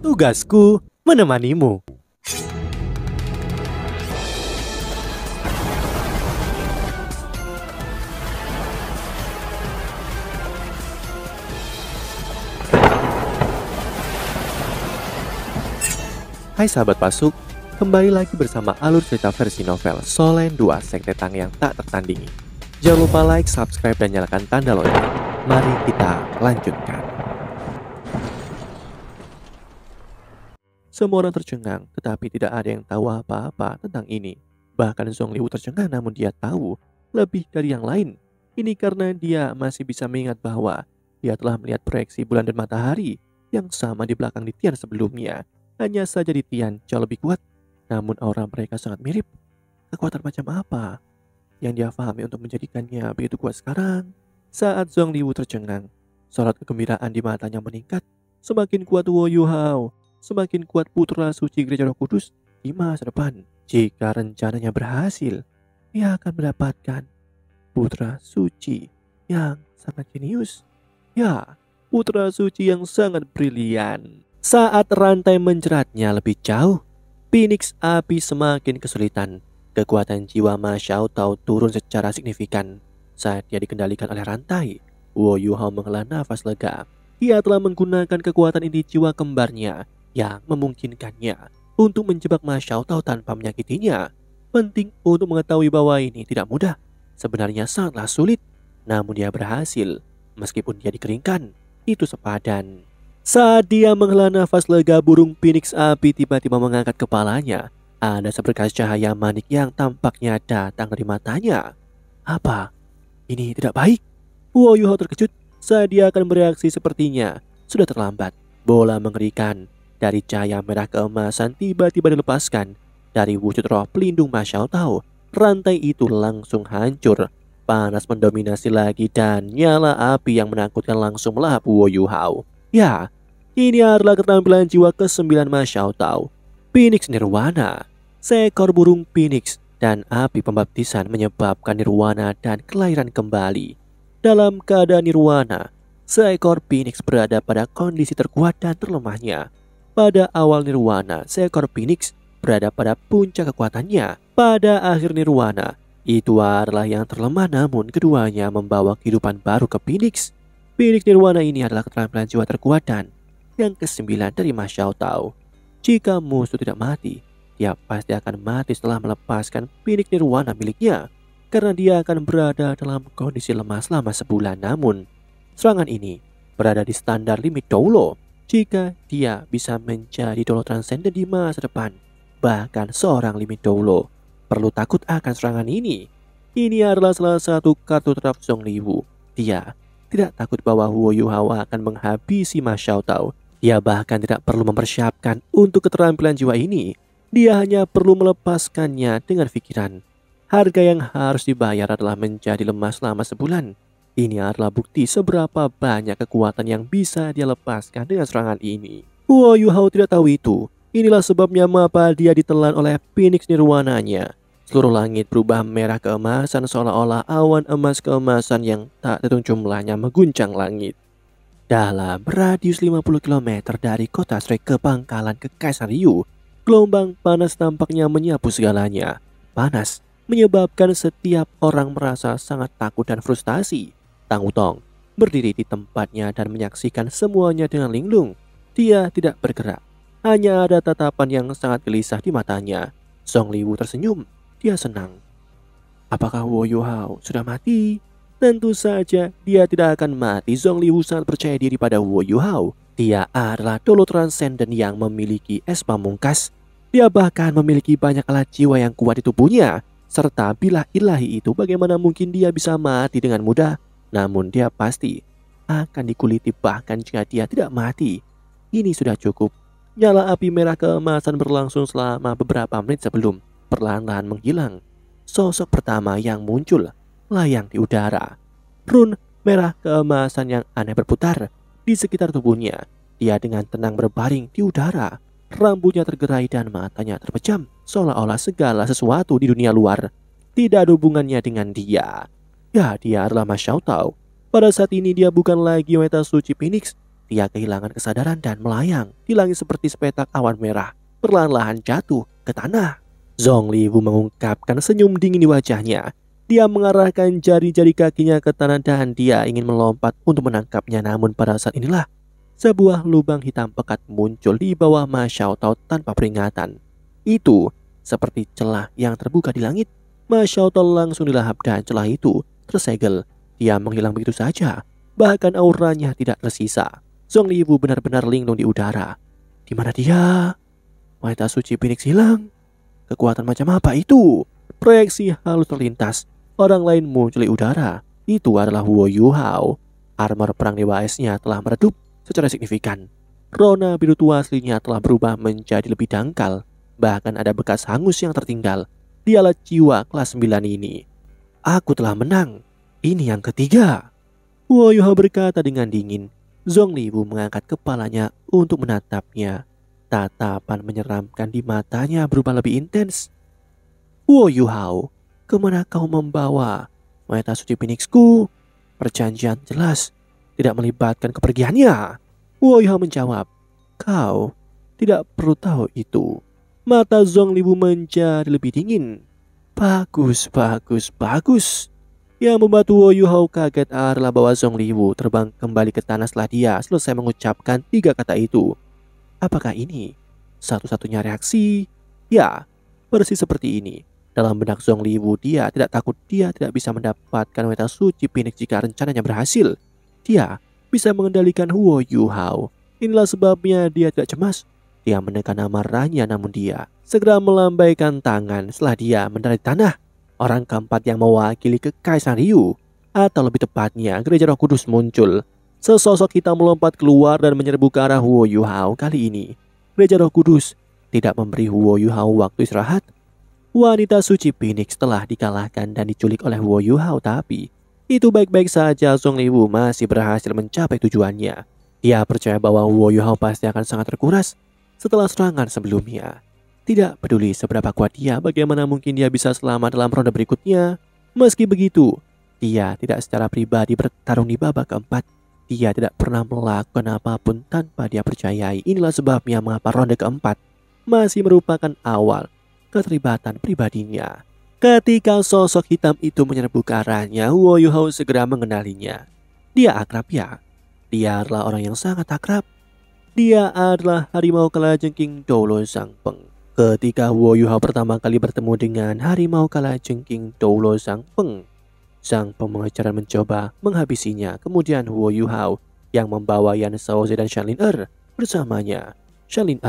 Tugasku menemanimu. Hai sahabat Pasuk, kembali lagi bersama alur cerita versi novel Solen 2 Sekte Tang yang tak tertandingi. Jangan lupa like, subscribe, dan nyalakan tanda lonceng. Mari kita lanjutkan. Semua orang tercengang, tetapi tidak ada yang tahu apa-apa tentang ini. Bahkan Zhong Liwu tercengang, namun dia tahu lebih dari yang lain. Ini karena dia masih bisa mengingat bahwa dia telah melihat proyeksi bulan dan matahari yang sama di belakang di Tian sebelumnya. Hanya saja di Tian jauh lebih kuat, namun aura mereka sangat mirip. Kekuatan macam apa yang dia pahami untuk menjadikannya begitu kuat sekarang? Saat Zhong Liwu tercengang, sorot kegembiraan di matanya meningkat. Semakin kuat Wo Yuhao, semakin kuat putra suci Gereja Roh Kudus di masa depan. Jika rencananya berhasil, dia akan mendapatkan putra suci yang sangat jenius. Ya, putra suci yang sangat brilian. Saat rantai menjeratnya lebih jauh, Phoenix api semakin kesulitan. Kekuatan jiwa Ma Xiaotao turun secara signifikan. Saat dia dikendalikan oleh rantai, Wo Yuhao menghela nafas lega. Dia telah menggunakan kekuatan inti jiwa kembarnya yang memungkinkannya untuk menjebak Ma Xiaotao tanpa menyakitinya. Penting untuk mengetahui bahwa ini tidak mudah. Sebenarnya sangatlah sulit, namun dia berhasil. Meskipun dia dikeringkan, itu sepadan. Saat dia menghela nafas lega, burung Phoenix api tiba-tiba mengangkat kepalanya. Ada seberkas cahaya manik yang tampaknya datang dari matanya. Apa? Ini tidak baik. Wo Yuhao terkejut saat dia akan bereaksi, sepertinya sudah terlambat. Bola mengerikan dari cahaya merah keemasan tiba-tiba dilepaskan dari wujud roh pelindung Ma Xiaotao. Rantai itu langsung hancur. Panas mendominasi lagi dan nyala api yang menakutkan langsung melahap Wo Yuhao. Ya, ini adalah keterampilan jiwa ke-9 Ma Xiaotao, Phoenix Nirwana. Seekor burung Phoenix dan api pembaptisan menyebabkan Nirwana dan kelahiran kembali. Dalam keadaan Nirwana, seekor Phoenix berada pada kondisi terkuat dan terlemahnya. Pada awal Nirwana, seekor Phoenix berada pada puncak kekuatannya. Pada akhir Nirwana, itu adalah yang terlemah, namun keduanya membawa kehidupan baru ke Phoenix. Phoenix Nirwana ini adalah keterampilan jiwa terkuat dan yang ke-9 dari Ma Xiaotao. Jika musuh tidak mati, dia pasti akan mati setelah melepaskan Phoenix Nirwana miliknya, karena dia akan berada dalam kondisi lemah selama sebulan. Namun, serangan ini berada di standar limit Doulo. Jika dia bisa menjadi Doulo Transcendent di masa depan, bahkan seorang limit Doulo perlu takut akan serangan ini. Ini adalah salah satu kartu traf Zhong Liwu. Dia tidak takut bahwa Wo Yuhao akan menghabisi Ma Xiaotao. Dia bahkan tidak perlu mempersiapkan untuk keterampilan jiwa ini. Dia hanya perlu melepaskannya dengan pikiran. Harga yang harus dibayar adalah menjadi lemah selama sebulan. Ini adalah bukti seberapa banyak kekuatan yang bisa dia lepaskan dengan serangan ini. Wo Yuhao tidak tahu itu. Inilah sebabnya mengapa dia ditelan oleh Phoenix Nirwananya. Seluruh langit berubah merah keemasan, seolah-olah awan emas keemasan yang tak terhitung jumlahnya mengguncang langit. Dalam radius 50 km dari kota Shrek ke pangkalan Kekaisaran Ryu, gelombang panas tampaknya menyapu segalanya. Panas menyebabkan setiap orang merasa sangat takut dan frustasi. Tang Wutong berdiri di tempatnya dan menyaksikan semuanya dengan linglung. Dia tidak bergerak, hanya ada tatapan yang sangat gelisah di matanya. Zhong Liwu tersenyum. Dia senang. Apakah Wo Yuhao sudah mati? Tentu saja dia tidak akan mati. Zhong Liwu sangat percaya diri pada Wo Yuhao. Dia adalah Doulo Transcendent yang memiliki es pamungkas. Dia bahkan memiliki banyak alat jiwa yang kuat di tubuhnya. Serta bilah ilahi itu, bagaimana mungkin dia bisa mati dengan mudah? Namun dia pasti akan dikuliti bahkan jika dia tidak mati. Ini sudah cukup. Nyala api merah keemasan berlangsung selama beberapa menit sebelum perlahan-lahan menghilang. Sosok pertama yang muncul layang di udara. Rune merah keemasan yang aneh berputar di sekitar tubuhnya. Dia dengan tenang berbaring di udara. Rambutnya tergerai dan matanya terpejam, seolah-olah segala sesuatu di dunia luar tidak ada hubungannya dengan dia. Ya, dia adalah Ma Xiaotao. Pada saat ini dia bukan lagi wanita suci Phoenix. Dia kehilangan kesadaran dan melayang di langit seperti sepetak awan merah, perlahan-lahan jatuh ke tanah. Zhong Liwu mengungkapkan senyum dingin di wajahnya. Dia mengarahkan jari-jari kakinya ke tanah dan dia ingin melompat untuk menangkapnya, namun pada saat inilah sebuah lubang hitam pekat muncul di bawah Ma Xiaotao tanpa peringatan. Itu seperti celah yang terbuka di langit. Ma Xiaotao langsung dilahap dan celah itu tersegel. Dia menghilang begitu saja, bahkan auranya tidak tersisa. Zhong Liwu benar-benar linglung di udara. Di mana dia? Wanita suci Phoenix hilang. Kekuatan macam apa itu? Proyeksi halus terlintas. Orang lain muncul di udara. Itu adalah Huo Yuhao. Armor perang Dewa Es-nya telah meredup secara signifikan. Rona biru tua aslinya telah berubah menjadi lebih dangkal. Bahkan ada bekas hangus yang tertinggal di alat jiwa kelas 9 ini. Aku telah menang. Ini yang ketiga. Huo Yuhao berkata dengan dingin. Zhong Liwu mengangkat kepalanya untuk menatapnya. Tatapan menyeramkan di matanya berubah lebih intens. Huo Yuhao, kemana kau membawa wanita suci Phoenixku? Perjanjian jelas tidak melibatkan kepergiannya. Huo Yuhao menjawab, kau tidak perlu tahu itu. Mata Zhong Liwu menjadi lebih dingin. Bagus, bagus, bagus. Yang membuat Huo Yuhao kaget adalah bahwa Zhong Liwu terbang kembali ke tanah setelah dia selesai mengucapkan 3 kata itu. Apakah ini satu-satunya reaksi? Ya, persis seperti ini. Dalam benak Zhong Liwu, dia tidak takut dia tidak bisa mendapatkan wanita suci Phoenix jika rencananya berhasil. Dia bisa mengendalikan Huo Yuhao. Inilah sebabnya dia tidak cemas. Dia menekan amarahnya, namun dia segera melambaikan tangan setelah dia mendarat di tanah. Orang keempat yang mewakili Kekaisaran Ryu, atau lebih tepatnya Gereja Roh Kudus muncul. Sesosok hitam melompat keluar dan menyerbu ke arah Huo Yuhao. Kali ini Gereja Roh Kudus tidak memberi Huo Yuhao waktu istirahat. Wanita suci Phoenix telah dikalahkan dan diculik oleh Huo Yuhao, tapi itu baik-baik saja. Zhong Liwu masih berhasil mencapai tujuannya. Dia percaya bahwa Huo Yuhao pasti akan sangat terkuras setelah serangan sebelumnya. Tidak peduli seberapa kuat dia, bagaimana mungkin dia bisa selamat dalam ronde berikutnya. Meski begitu, dia tidak secara pribadi bertarung di babak keempat. Dia tidak pernah melakukan apapun tanpa dia percayai. Inilah sebabnya mengapa ronde keempat masih merupakan awal keterlibatan pribadinya. Ketika sosok hitam itu menyerbu ke arahnya, Huo Yuhao segera mengenalinya. Dia akrab ya. Dia adalah orang yang sangat akrab. Dia adalah harimau kalajengking Doulo Zhangpeng. Ketika Huo Yuhao pertama kali bertemu dengan harimau kalajengking Doulo Zhangpeng, Zhangpeng mengejar dan mencoba menghabisinya. Kemudian Huo Yuhao yang membawa Yan Shaoze dan Shanlin bersamanya. Shanlin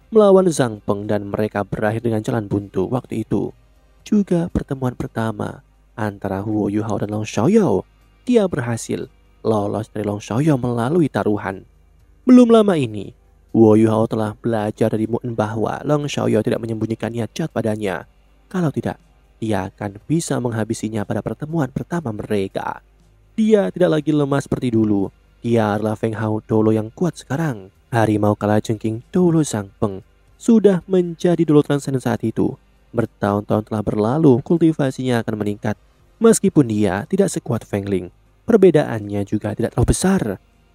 melawan Zhangpeng dan mereka berakhir dengan jalan buntu. Waktu itu juga pertemuan pertama antara Huo Yuhao dan Long Xiaoyao. Dia berhasil lolos dari Long Xiaoyao melalui taruhan. Belum lama ini, Huo Yuhao telah belajar dari Mu En bahwa Long Xiaoyao tidak menyembunyikan niat jahat padanya. Kalau tidak, dia akan bisa menghabisinya pada pertemuan pertama mereka. Dia tidak lagi lemah seperti dulu. Dia adalah Feng Hao Dolo yang kuat sekarang. Harimau kalajengking Doulo Zhangpeng sudah menjadi Dolo transenden saat itu. Bertahun-tahun telah berlalu, kultivasinya akan meningkat. Meskipun dia tidak sekuat Feng Ling, perbedaannya juga tidak terlalu besar.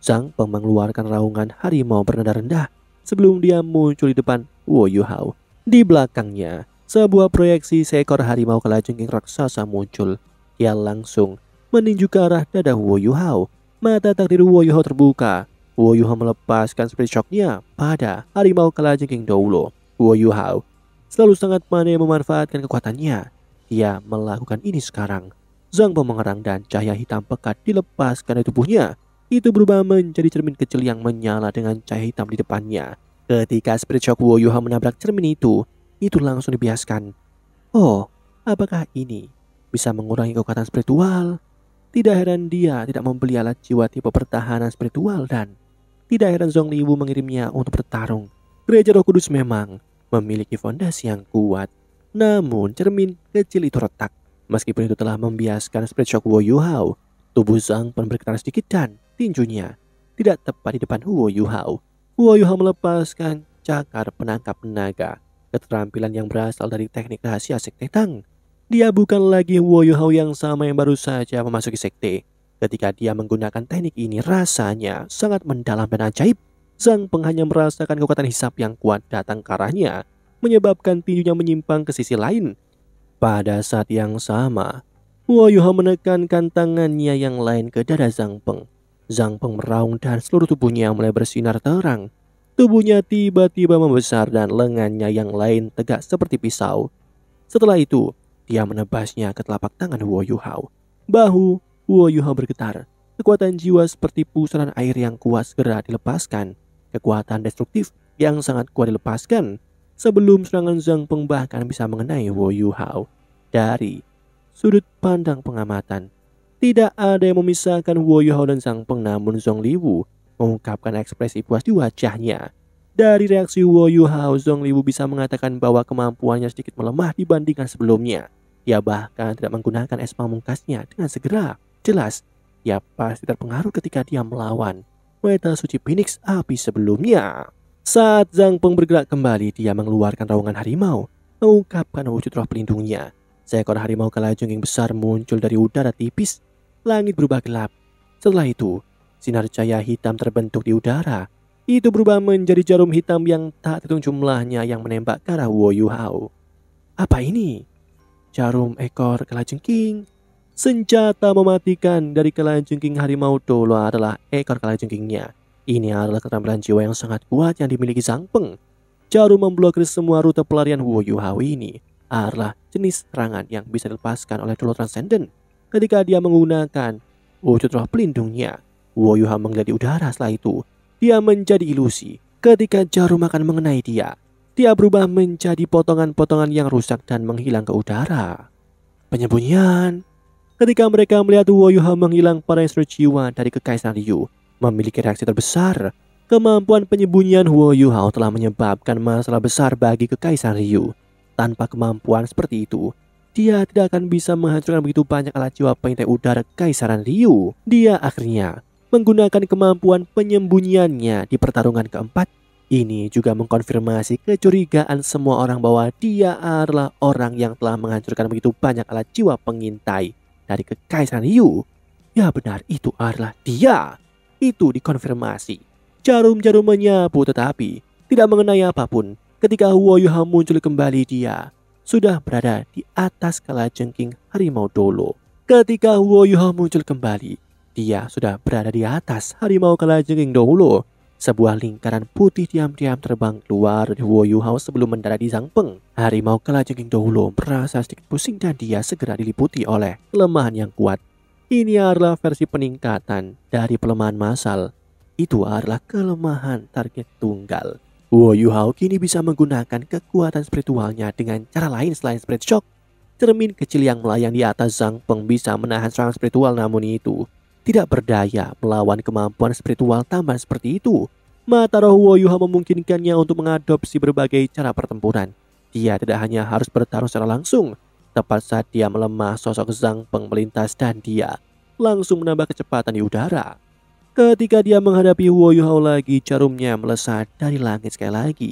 Zhangpeng mengeluarkan raungan harimau bernada rendah sebelum dia muncul di depan Huo Yuhao. Di belakangnya, sebuah proyeksi seekor harimau kalajengking raksasa muncul. Dia langsung meninju ke arah dada Huo Yuhao. Mata takdir Huo Yuhao terbuka. Huo Yuhao melepaskan spirit shock-nya pada harimau kalajengking Doulo. Huo Yuhao selalu sangat pandai memanfaatkan kekuatannya. Dia melakukan ini sekarang. Zhangpeng mengerang dan cahaya hitam pekat dilepaskan dari tubuhnya. Itu berubah menjadi cermin kecil yang menyala dengan cahaya hitam di depannya. Ketika spirit shock Huo Yuhao menabrak cermin itu langsung dibiaskan. Oh, apakah ini bisa mengurangi kekuatan spiritual? Tidak heran dia tidak membeli alat jiwa tipe pertahanan spiritual dan tidak heran Zhong Liwu mengirimnya untuk bertarung. Gereja Roh Kudus memang memiliki fondasi yang kuat. Namun cermin kecil itu retak. Meskipun itu telah membiaskan spirit shock Huo Yuhao, tubuh Zhangpeng bergetar sedikit dan tinjunya tidak tepat di depan Huo Yuhao. Huo Yuhao melepaskan cakar penangkap naga, keterampilan yang berasal dari teknik rahasia sekte Tang. Dia bukan lagi Huo Yuhao yang sama yang baru saja memasuki sekte. Ketika dia menggunakan teknik ini rasanya sangat mendalam dan ajaib. Zhang Peng hanya merasakan kekuatan hisap yang kuat datang ke arahnya, menyebabkan tinjunya menyimpang ke sisi lain. Pada saat yang sama, Huo Yuha menekankan tangannya yang lain ke dada Zhang Peng. Zhang Peng meraung dan seluruh tubuhnya mulai bersinar terang. Tubuhnya tiba-tiba membesar dan lengannya yang lain tegak seperti pisau. Setelah itu, dia menebasnya ke telapak tangan Huo Yuha. Bahu Huo Yuha bergetar. Kekuatan jiwa seperti pusaran air yang kuat segera dilepaskan. Kekuatan destruktif yang sangat kuat dilepaskan sebelum serangan Zhang Peng bahkan bisa mengenai Huo Yuha. Dari sudut pandang pengamatan, tidak ada yang memisahkan Huo Yuha dan Zhang Peng, namun Zhong Liwu mengungkapkan ekspresi puas di wajahnya. Dari reaksi Huo Yuha, Zhong Liwu bisa mengatakan bahwa kemampuannya sedikit melemah dibandingkan sebelumnya. Dia bahkan tidak menggunakan es pamungkasnya dengan segera. Jelas, dia pasti terpengaruh ketika dia melawan Weta Suci Phoenix Api sebelumnya. Saat Zhang Peng bergerak kembali, dia mengeluarkan raungan harimau, mengungkapkan wujud roh pelindungnya. Seekor harimau kalajengking besar muncul dari udara tipis. Langit berubah gelap. Setelah itu, sinar cahaya hitam terbentuk di udara. Itu berubah menjadi jarum hitam yang tak terhitung jumlahnya yang menembak ke arah Huo Yuha. Apa ini? Jarum ekor kalajengking. Senjata mematikan dari kalajengking harimau dulu adalah ekor kalajengkingnya. Ini adalah keterampilan jiwa yang sangat kuat yang dimiliki Zhang Peng. Jarum memblokir semua rute pelarian Huo Yuha ini adalah jenis serangan yang bisa dilepaskan oleh Dolo Transcendent. Ketika dia menggunakan wujud roh pelindungnya, Huo Yuha menggeliat di udara. Setelah itu, dia menjadi ilusi. Ketika jarum akan mengenai dia, dia berubah menjadi potongan-potongan yang rusak dan menghilang ke udara. Penyembunyian. Ketika mereka melihat Huo Yuha menghilang pada instru jiwa dari Kekaisaran Ryu, memiliki reaksi terbesar. Kemampuan penyembunyian Huo Yuha telah menyebabkan masalah besar bagi Kekaisaran Ryu. Tanpa kemampuan seperti itu, dia tidak akan bisa menghancurkan begitu banyak alat jiwa pengintai udara Kekaisaran Ryu. Dia akhirnya menggunakan kemampuan penyembunyiannya di pertarungan keempat. Ini juga mengkonfirmasi kecurigaan semua orang bahwa dia adalah orang yang telah menghancurkan begitu banyak alat jiwa pengintai dari Kekaisaran Ryu. Ya benar, itu adalah dia. Itu dikonfirmasi. Jarum-jarum menyapu tetapi tidak mengenai apapun. Ketika Huo Yuha muncul kembali, dia sudah berada di atas kalajengking harimau Dolo. Ketika Huo Yuha muncul kembali, dia sudah berada di atas harimau kalajengking Dolo. Sebuah lingkaran putih diam-diam terbang keluar dari Huo Yuha sebelum mendarat di Zhang Peng. Harimau kalajengking Dolo merasa sedikit pusing dan dia segera diliputi oleh kelemahan yang kuat. Ini adalah versi peningkatan dari pelemahan massal. Itu adalah kelemahan target tunggal. Huo Yuha kini bisa menggunakan kekuatan spiritualnya dengan cara lain selain Spirit Shock. Cermin kecil yang melayang di atas Zhang Peng bisa menahan serangan spiritual, namun itu tidak berdaya melawan kemampuan spiritual tambahan seperti itu. Mata roh Huo Yuha memungkinkannya untuk mengadopsi berbagai cara pertempuran. Dia tidak hanya harus bertarung secara langsung. Tepat saat dia melemah, sosok Zhang Peng melintas dan dia langsung menambah kecepatan di udara. Ketika dia menghadapi Huo Yuha lagi, jarumnya melesat dari langit sekali lagi.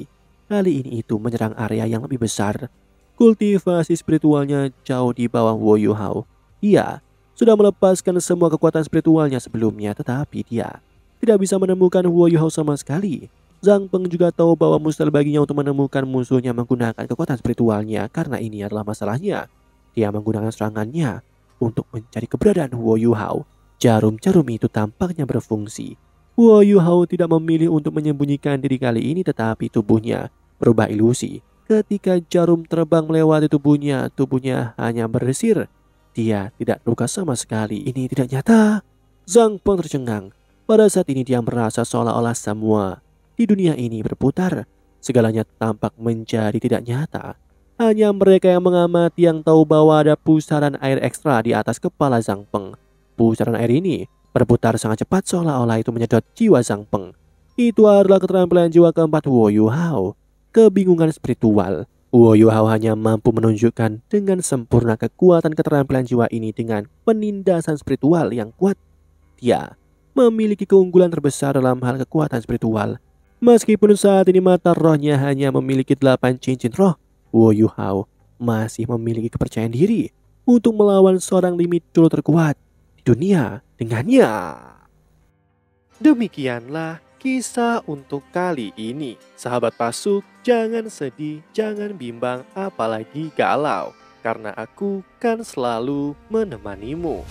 Kali ini itu menyerang area yang lebih besar. Kultivasi spiritualnya jauh di bawah Huo Yuha. Dia sudah melepaskan semua kekuatan spiritualnya sebelumnya, tetapi dia tidak bisa menemukan Huo Yuha sama sekali. Zhang Peng juga tahu bahwa mustahil baginya untuk menemukan musuhnya menggunakan kekuatan spiritualnya karena ini adalah masalahnya. Dia menggunakan serangannya untuk mencari keberadaan Huo Yuha. Jarum-jarum itu tampaknya berfungsi. Huo Yuha tidak memilih untuk menyembunyikan diri kali ini, tetapi tubuhnya berubah ilusi. Ketika jarum terbang melewati tubuhnya hanya berdesir. Dia tidak terluka sama sekali. Ini tidak nyata. Zhang Peng tercengang. Pada saat ini dia merasa seolah-olah semua di dunia ini berputar. Segalanya tampak menjadi tidak nyata. Hanya mereka yang mengamati yang tahu bahwa ada pusaran air ekstra di atas kepala Zhang Peng. Pusaran air ini berputar sangat cepat seolah-olah itu menyedot jiwa Zhang Peng. Itu adalah keterampilan jiwa keempat Huo Yuha. Kebingungan spiritual. Huo Yuha hanya mampu menunjukkan dengan sempurna kekuatan keterampilan jiwa ini dengan penindasan spiritual yang kuat. Dia memiliki keunggulan terbesar dalam hal kekuatan spiritual. Meskipun saat ini mata rohnya hanya memiliki 8 cincin roh, Huo Yuha masih memiliki kepercayaan diri untuk melawan seorang limit dulu terkuat. dunia dengannya. Demikianlah kisah untuk kali ini. Sahabat Pasuk, jangan sedih, jangan bimbang, apalagi galau. Karena aku kan selalu menemanimu.